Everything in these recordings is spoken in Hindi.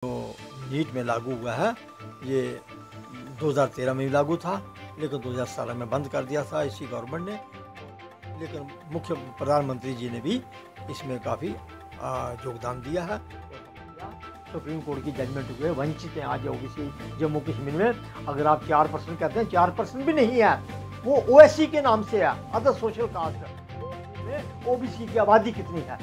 जो नीट में लागू हुआ है ये 2013 में भी लागू था, लेकिन 2017 में बंद कर दिया था इसी गवर्नमेंट ने। लेकिन मुख्य प्रधानमंत्री जी ने भी इसमें काफ़ी योगदान दिया है। सुप्रीम कोर्ट की जजमेंट हुए वंचित हैं आज ओबीसी जम्मू कश्मीर में। अगर आप 4% कहते हैं, 4% भी नहीं है, वो ओएससी के नाम से है, अदर सोशल कास्ट। ओबीसी की आबादी कितनी है?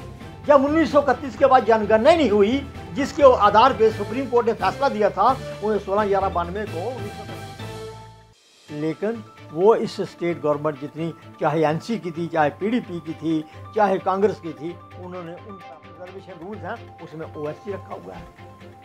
जब 1931 के बाद जनगणना नहीं हुई, जिसके आधार पे सुप्रीम कोर्ट ने फैसला दिया था वो 16/11/92 को, लेकिन वो इस स्टेट गवर्नमेंट जितनी, चाहे एनसी की थी, चाहे पीडीपी की थी, चाहे कांग्रेस की थी, उन्होंने उनका रिजर्वेशन रूल्स हैं उसमें ओएससी रखा हुआ है।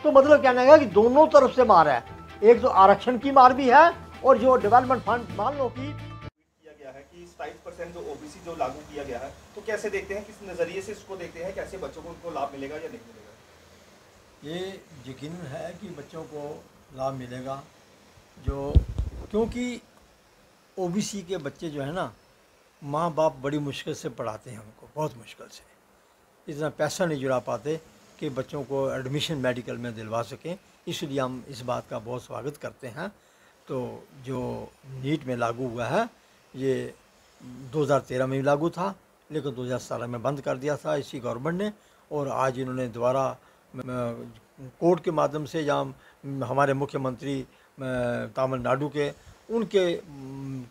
तो मतलब कहना है कि दोनों तरफ से मार है, एक तो आरक्षण की मार भी है और जो डेवलपमेंट फंड मान लो कि किया गया है कि 27% जो ओबीसी जो लागू किया गया है, तो कैसे देखते हैं, किस नज़रिए से इसको देखते हैं, कैसे बच्चों को उनको लाभ मिलेगा या नहीं मिलेगा? ये यकीनन है कि बच्चों को लाभ मिलेगा, जो क्योंकि ओबीसी के बच्चे जो है ना, माँ बाप बड़ी मुश्किल से पढ़ाते हैं उनको, बहुत मुश्किल से, इतना पैसा नहीं जुड़ा पाते कि बच्चों को एडमिशन मेडिकल में दिलवा सकें। इसलिए हम इस बात का बहुत स्वागत करते हैं। तो जो नीट में लागू हुआ है ये 2013 में भी लागू था, लेकिन 2017 में बंद कर दिया था इसी गवर्नमेंट ने। और आज इन्होंने दोबारा कोर्ट के माध्यम से, जहाँ हमारे मुख्यमंत्री तमिलनाडु के, उनके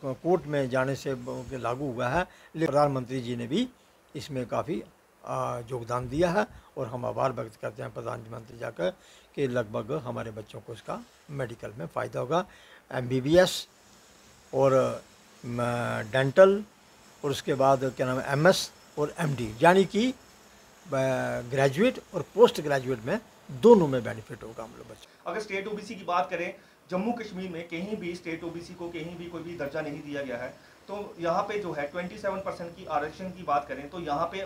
कोर्ट में जाने से लागू हुआ है। लेकिन प्रधानमंत्री जी ने भी इसमें काफ़ी योगदान दिया है और हम आभार व्यक्त करते हैं प्रधानमंत्री जाकर कि लगभग हमारे बच्चों को इसका मेडिकल में फ़ायदा होगा। एमबीबीएस और डेंटल और उसके बाद क्या नाम है एमएस और एमडी, यानी कि ग्रेजुएट और पोस्ट ग्रेजुएट में दोनों में बेनिफिट होगा हम लोग बच्चे। अगर स्टेट ओबीसी की बात करें, जम्मू कश्मीर में कहीं भी स्टेट ओबीसी को कहीं भी कोई भी दर्जा नहीं दिया गया है, तो यहाँ पे जो है 27% की आरक्षण की बात करें तो यहाँ पे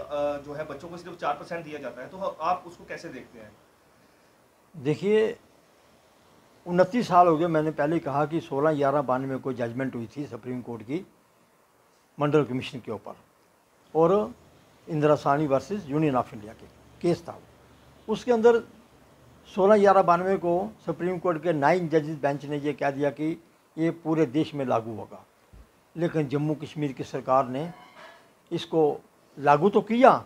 जो है बच्चों को सिर्फ 4% दिया जाता है, तो आप उसको कैसे देखते हैं? देखिए 29 साल हो गए, मैंने पहले कहा कि 16/11/92 को जजमेंट हुई थी सुप्रीम कोर्ट की मंडल कमीशन के ऊपर, और Indira Sahni versus union of India के केस था। उसके अंदर 16/11/92 को सुप्रीम कोर्ट के 9 जजेस बेंच ने ये कह दिया कि ये पूरे देश में लागू होगा। लेकिन जम्मू कश्मीर की सरकार ने इसको लागू तो किया,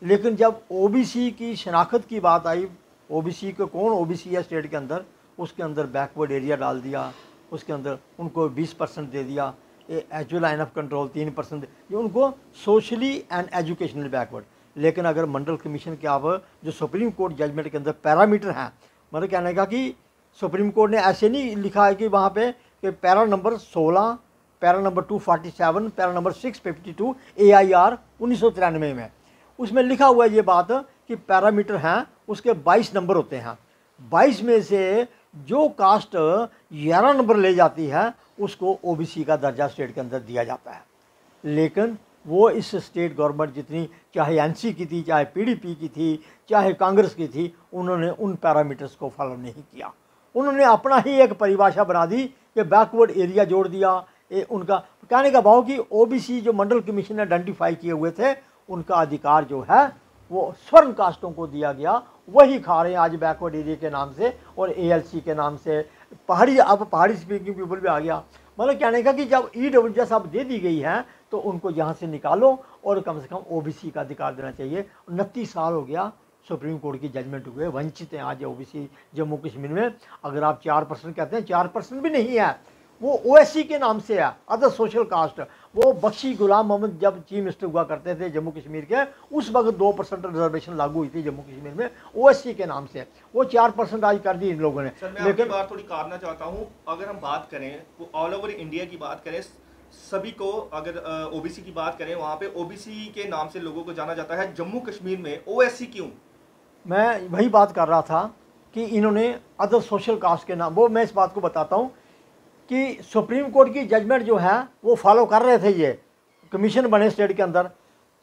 लेकिन जब ओबीसी की शनाख्त की बात आई, ओबीसी को कौन ओबीसी है स्टेट के अंदर, उसके अंदर बैकवर्ड एरिया डाल दिया, उसके अंदर उनको 20% दे दिया, एजुअल लाइन ऑफ कंट्रोल 3%, ये उनको सोशली एंड एजुकेशनल बैकवर्ड। लेकिन अगर मंडल कमीशन के आप जो सुप्रीम कोर्ट जजमेंट के अंदर पैरामीटर हैं, मतलब कहने का कि सुप्रीम कोर्ट ने ऐसे नहीं लिखा है कि वहाँ पे कि para number 16, para number 247, para number 652 AIR 1993 में, उसमें लिखा हुआ है ये बात कि पैरामीटर हैं उसके 22 नंबर होते हैं। 22 में से जो कास्ट 11 नंबर ले जाती है उसको ओबीसी का दर्जा स्टेट के अंदर दिया जाता है। लेकिन वो इस स्टेट गवर्नमेंट जितनी, चाहे एनसी की थी, चाहे पीडीपी की थी, चाहे कांग्रेस की थी, उन्होंने उन पैरामीटर्स को फॉलो नहीं किया। उन्होंने अपना ही एक परिभाषा बना दी कि बैकवर्ड एरिया जोड़ दिया। उनका कहने का भाव कि ओबीसी जो मंडल कमीशन ने आइडेंटिफाई किए हुए थे, उनका अधिकार जो है वो स्वर्ण कास्टों को दिया गया, वही खा रहे हैं आज बैकवर्ड एरिया के नाम से और ALC के नाम से। पहाड़ी, अब पहाड़ी स्पीकिंग पीपल भी आ गया। मतलब कहने का कि जब EWS अब दे दी गई है तो उनको यहाँ से निकालो और कम से कम ओबीसी का अधिकार देना चाहिए। 29 साल हो गया सुप्रीम कोर्ट की जजमेंट हुए वंचित हैं आज ओबीसी जम्मू कश्मीर में। अगर आप 4% कहते हैं, 4% भी नहीं है, वो ओएससी के नाम से है, अदर सोशल कास्ट। वो बख्शी गुलाम मोहम्मद जब चीफ मिनिस्टर हुआ करते थे जम्मू कश्मीर के, उस वक्त 2% रिजर्वेशन लागू हुई थी जम्मू कश्मीर में ओएससी के नाम से। वो 4% आज कर दी इन लोगों ने। लेकिन बात थोड़ी काटना चाहता हूँ, अगर हम बात करें ऑल ओवर इंडिया की बात करें, सभी को अगर ओबीसी की बात करें, वहाँ पे ओबीसी के नाम से लोगों को जाना जाता है। जम्मू कश्मीर में ओएससी क्यों? मैं वही बात कर रहा था कि इन्होंने अदर सोशल कास्ट के नाम, वो मैं इस बात को बताता हूँ कि सुप्रीम कोर्ट की जजमेंट जो है वो फॉलो कर रहे थे, ये कमीशन बने स्टेट के अंदर।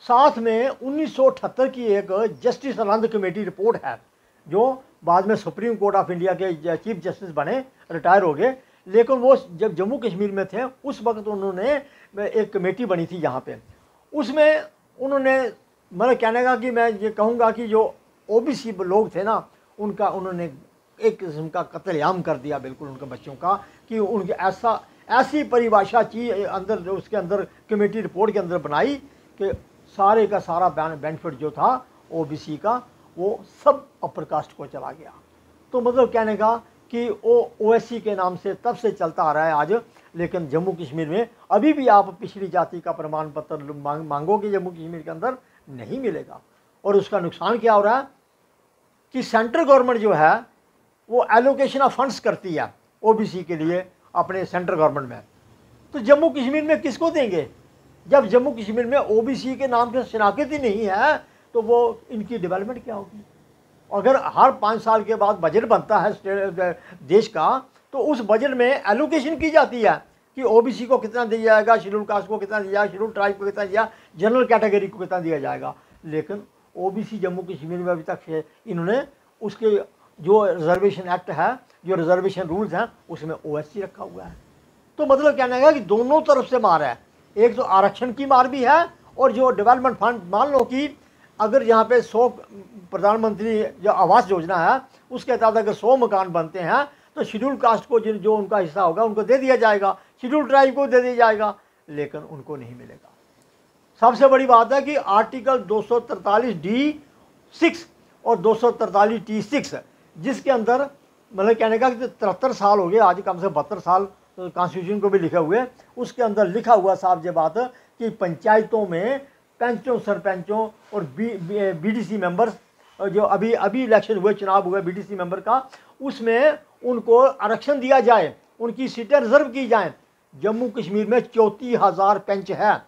साथ में 1978 की एक जस्टिस आनंद कमेटी रिपोर्ट है, जो बाद में सुप्रीम कोर्ट ऑफ इंडिया के चीफ जस्टिस बने, रिटायर हो गए। लेकिन वो जब जम्मू कश्मीर में थे उस वक्त उन्होंने एक कमेटी बनी थी यहाँ पे, उसमें उन्होंने, मतलब कहने का कि मैं ये कहूँगा कि जो ओबीसी लोग थे ना, उनका उन्होंने एक किस्म का कत्लेआम कर दिया बिल्कुल उनके बच्चों का, कि उनके ऐसी परिभाषा चीज अंदर उसके अंदर कमेटी रिपोर्ट के अंदर बनाई कि सारे का सारा बेनिफिट जो था ओबीसी का वो सब अपर कास्ट को चला गया। तो मतलब कहने का कि वो ओएससी के नाम से तब से चलता आ रहा है आज, लेकिन जम्मू कश्मीर में अभी भी आप पिछड़ी जाति का प्रमाण पत्र मांगोगे जम्मू कश्मीर के अंदर नहीं मिलेगा। और उसका नुकसान क्या हो रहा है कि सेंट्रल गवर्नमेंट जो है वो एलोकेशन ऑफ फंड्स करती है ओबीसी के लिए अपने सेंट्रल गवर्नमेंट में, तो जम्मू कश्मीर में किसको देंगे? जब जम्मू कश्मीर में ओबीसी के नाम से शनाख्त ही नहीं है तो वो इनकी डेवलपमेंट क्या होगी? अगर हर 5 साल के बाद बजट बनता है देश का, तो उस बजट में एलोकेशन की जाती है कि ओबीसी को कितना दिया जाएगा, शेड्यूल कास्ट को कितना दिया जाएगा, शेड्यूल ट्राइब को कितना दिया, जनरल कैटेगरी को कितना दिया जाएगा। लेकिन ओबीसी जम्मू कश्मीर में अभी तक इन्होंने उसके जो रिजर्वेशन एक्ट है, जो रिजर्वेशन रूल्स हैं, उसमें ओएससी रखा हुआ है। तो मतलब कहना है कि दोनों तरफ से मार है, एक तो आरक्षण की मार भी है और जो डेवलपमेंट फंड, मान लो कि अगर यहाँ पे 100 प्रधानमंत्री जो आवास योजना है उसके तहत अगर 100 मकान बनते हैं तो शेड्यूल कास्ट को जो उनका हिस्सा होगा उनको दे दिया जाएगा, शेड्यूल ट्राइब को दे दिया जाएगा, लेकिन उनको नहीं मिलेगा। सबसे बड़ी बात है कि आर्टिकल 243D6 और 243T6 जिसके अंदर मतलब कहने का कि 73 साल हो गए आज, कम से 72 साल कॉन्स्टिट्यूशन को भी लिखे हुए, उसके अंदर लिखा हुआ साहब ये बात कि पंचायतों में पंचों, सरपंचों और बीडीसी मेंबर्स जो अभी इलेक्शन हुए, चुनाव हुए बीडीसी मेंबर का, उसमें उनको आरक्षण दिया जाए, उनकी सीटें रिजर्व की जाएं। जम्मू कश्मीर में 34,000 पंच है,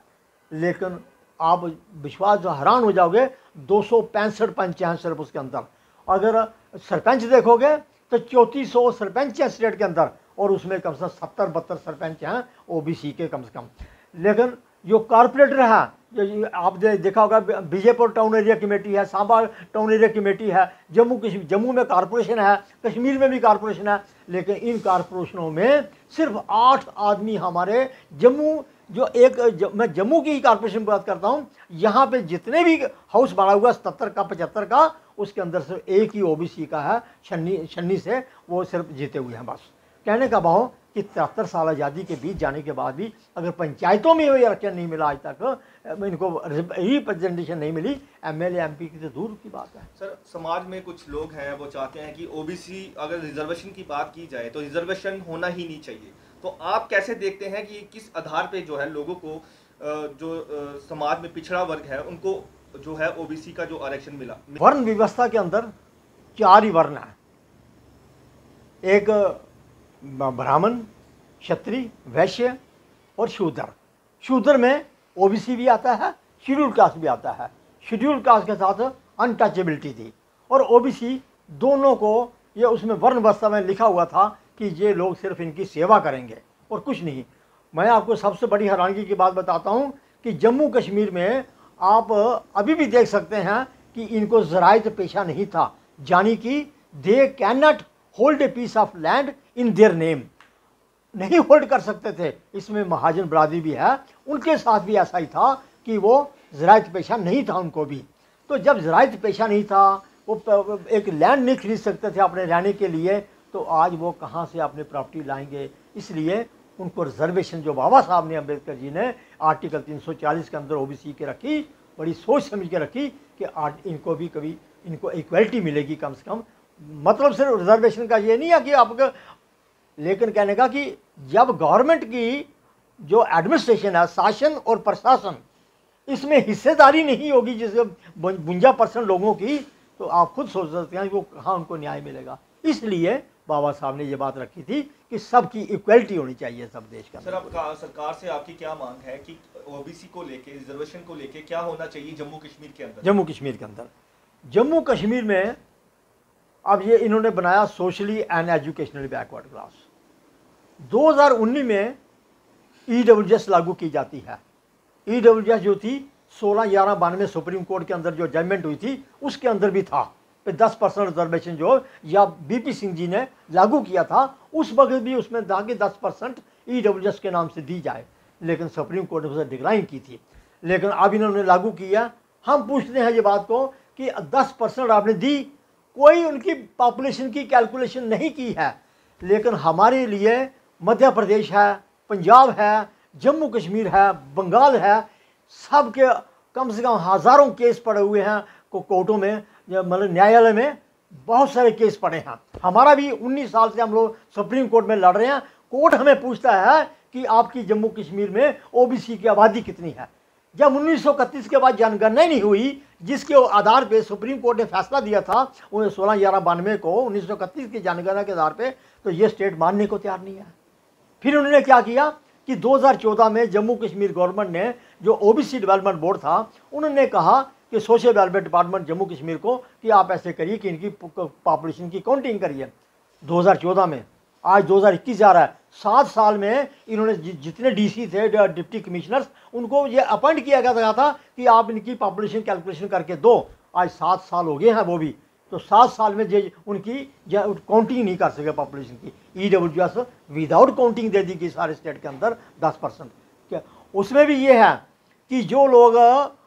लेकिन आप विश्वास हैरान हो जाओगे 265 पंच हैं सिर्फ उसके अंदर। अगर सरपंच देखोगे तो 3400 सरपंच हैं स्टेट के अंदर, और उसमें कम से कम 70-72 सरपंच हैं ओबीसी के कम से कम। लेकिन जो कॉरपोरेटर है, जो आप देखा होगा बीजेपुर टाउन एरिया कमेटी है, सांबा टाउन एरिया कमेटी है, जम्मू में कॉरपोरेशन है, कश्मीर में भी कॉरपोरेशन है, लेकिन इन कॉरपोरेशनों में सिर्फ 8 आदमी हमारे जम्मू मैं जम्मू की ही कॉरपोरेशन की बात करता हूँ, यहाँ पे जितने भी हाउस बना हुआ 77 का 75 का, उसके अंदर सिर्फ एक ही ओबीसी का है, छन्नी से वो सिर्फ जीते हुए हैं। बस कहने का भाव कि 73 साल आज़ादी के बीच जाने के बाद भी अगर पंचायतों में ये आरक्षण नहीं मिला आज तक, इनको रिप्रेजेंटेशन नहीं मिली, एमएलए एमपी की तो दूर की बात है। सर, समाज में कुछ लोग हैं वो चाहते हैं कि ओबीसी, अगर रिजर्वेशन की बात की जाए तो रिजर्वेशन होना ही नहीं चाहिए, तो आप कैसे देखते हैं कि किस आधार पे जो है लोगों को जो समाज में पिछड़ा वर्ग है उनको जो है ओबीसी का जो आरक्षण मिला? वर्ण व्यवस्था के अंदर 4 ही वर्ण है, एक ब्राह्मण, क्षत्रिय, वैश्य और शूद्र। शूद्र में ओबीसी भी आता है, शेड्यूल कास्ट भी आता है। शेड्यूल कास्ट के साथ अनटचेबिलिटी थी, और ओबीसी दोनों को ये उसमें वर्ण व्यवस्था में लिखा हुआ था कि ये लोग सिर्फ इनकी सेवा करेंगे और कुछ नहीं। मैं आपको सबसे बड़ी हैरानगी की बात बताता हूँ कि जम्मू कश्मीर में आप अभी भी देख सकते हैं कि इनको ज़रायत पेशा नहीं था, यानी कि they can not hold a piece of land in their name, नहीं होल्ड कर सकते थे। इसमें महाजन बरादरी भी है, उनके साथ भी ऐसा ही था कि वो ज़रायत पेशा नहीं था उनको भी। तो जब ज़रायत पेशा नहीं था, वो एक लैंड नहीं खरीद सकते थे अपने रहने के लिए, तो आज वो कहाँ से अपनी प्रॉपर्टी लाएंगे? इसलिए उनको रिजर्वेशन जो बाबा साहब ने, अम्बेडकर जी ने आर्टिकल 340 के अंदर ओबीसी के रखी, बड़ी सोच समझ के रखी कि इनको भी कभी इनको इक्वलिटी मिलेगी कम से कम। मतलब सिर्फ रिजर्वेशन का ये नहीं है कि आपका, लेकिन कहने का कि जब गवर्नमेंट की जो एडमिनिस्ट्रेशन है, शासन और प्रशासन, इसमें हिस्सेदारी नहीं होगी जिसके 52% लोगों की, तो आप खुद सोच सकते हैं कि वो कहाँ उनको न्याय मिलेगा। इसलिए बाबा साहब ने ये बात रखी थी कि सबकी इक्वलिटी होनी चाहिए सब देश का। सर, आपका सरकार से आपकी क्या मांग है कि ओबीसी को लेके, रिजर्वेशन को लेके क्या होना चाहिए जम्मू कश्मीर के अंदर? जम्मू कश्मीर के अंदर, जम्मू कश्मीर में अब ये इन्होंने बनाया socially and educationally backward class. 2019 में ईडब्ल्यूएस लागू की जाती है। ईडब्ल्यूएस जो थी 16/11/92 सुप्रीम कोर्ट के अंदर जो जजमेंट हुई थी उसके अंदर भी था, 10% रिजर्वेशन जो या बीपी सिंह जी ने लागू किया था, उस वक्त भी उसमें था कि 10% ईडब्ल्यूएस के नाम से दी जाए, लेकिन सुप्रीम कोर्ट ने उसे डिक्लाइन की थी। लेकिन अब इन्होंने लागू किया। हम पूछते हैं ये बात को कि 10% आपने दी, कोई उनकी पॉपुलेशन की कैलकुलेशन नहीं की है। लेकिन हमारे लिए मध्य प्रदेश है, पंजाब है, जम्मू कश्मीर है, बंगाल है, सब के कम से कम हज़ारों केस पड़े हुए हैं कोर्टों में, मतलब न्यायालय में बहुत सारे केस पड़े हैं। हमारा भी 19 साल से हम लोग सुप्रीम कोर्ट में लड़ रहे हैं। कोर्ट हमें पूछता है कि आपकी जम्मू कश्मीर में ओबीसी की आबादी कितनी है। जब 1931 के बाद जनगणना ही नहीं हुई, जिसके आधार पे सुप्रीम कोर्ट ने फैसला दिया था 16/11/92 को 1931 की जनगणना के आधार पे, तो ये स्टेट मानने को तैयार नहीं है। फिर उन्होंने क्या किया कि 2014 में जम्मू कश्मीर गवर्नमेंट ने, जो ओबीसी डेवलपमेंट बोर्ड था, उन्होंने कहा कि social welfare department Jammu Kashmir को कि आप ऐसे करिए कि इनकी पॉपुलेशन की काउंटिंग करिए 2014 में। आज 2021 जा रहा है, 7 साल में इन्होंने जितने डीसी थे, डिप्टी कमिश्नर्स, उनको ये अपॉइंट किया गया था कि आप इनकी पॉपुलेशन कैलकुलेशन करके दो। आज 7 साल हो गए हैं वो भी, तो 7 साल में उनकी काउंटिंग नहीं कर सके पॉपुलेशन की। ईडब्ल्यूएस विदाउट काउंटिंग दे दी गई सारे स्टेट के अंदर 10%। क्या उसमें भी ये है कि जो लोग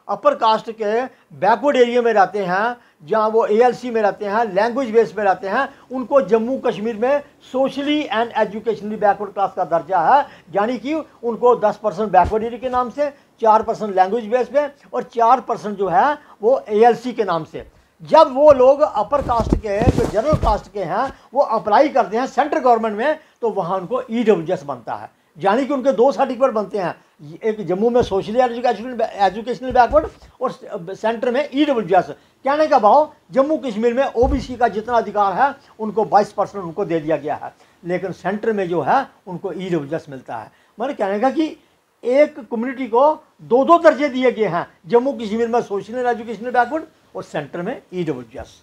अपर कास्ट के बैकवर्ड एरिया में रहते हैं, जहाँ वो एएलसी में रहते हैं, लैंग्वेज बेस में रहते हैं, उनको जम्मू कश्मीर में socially and educationally backward class का दर्जा है। यानी कि उनको 10% बैकवर्ड एरिया के नाम से, 4% लैंग्वेज बेस पे और 4% जो है वो एएलसी के नाम से। जब वो लोग अपर कास्ट के, जो जनरल कास्ट के हैं, वो अप्लाई करते हैं सेंट्रल गवर्नमेंट में, तो वहाँ उनको ईडब्ल्यूएस बनता है। यानी कि उनके 2 सर्टिफिकेट बनते हैं, एक जम्मू में सोशली एजुकेशनल बैकवर्ड और सेंटर में ईडब्ल्यूएस। कहने का भाव जम्मू कश्मीर में ओबीसी का जितना अधिकार है उनको 22% उनको दे दिया गया है, लेकिन सेंटर में जो है उनको ईडब्ल्यूएस मिलता है। मैंने कहने का कि एक कम्युनिटी को 2-2 दर्जे दिए गए हैं, जम्मू कश्मीर में सोशल एजुकेशनल बैकवर्ड और सेंटर में ईडब्ल्यूएस।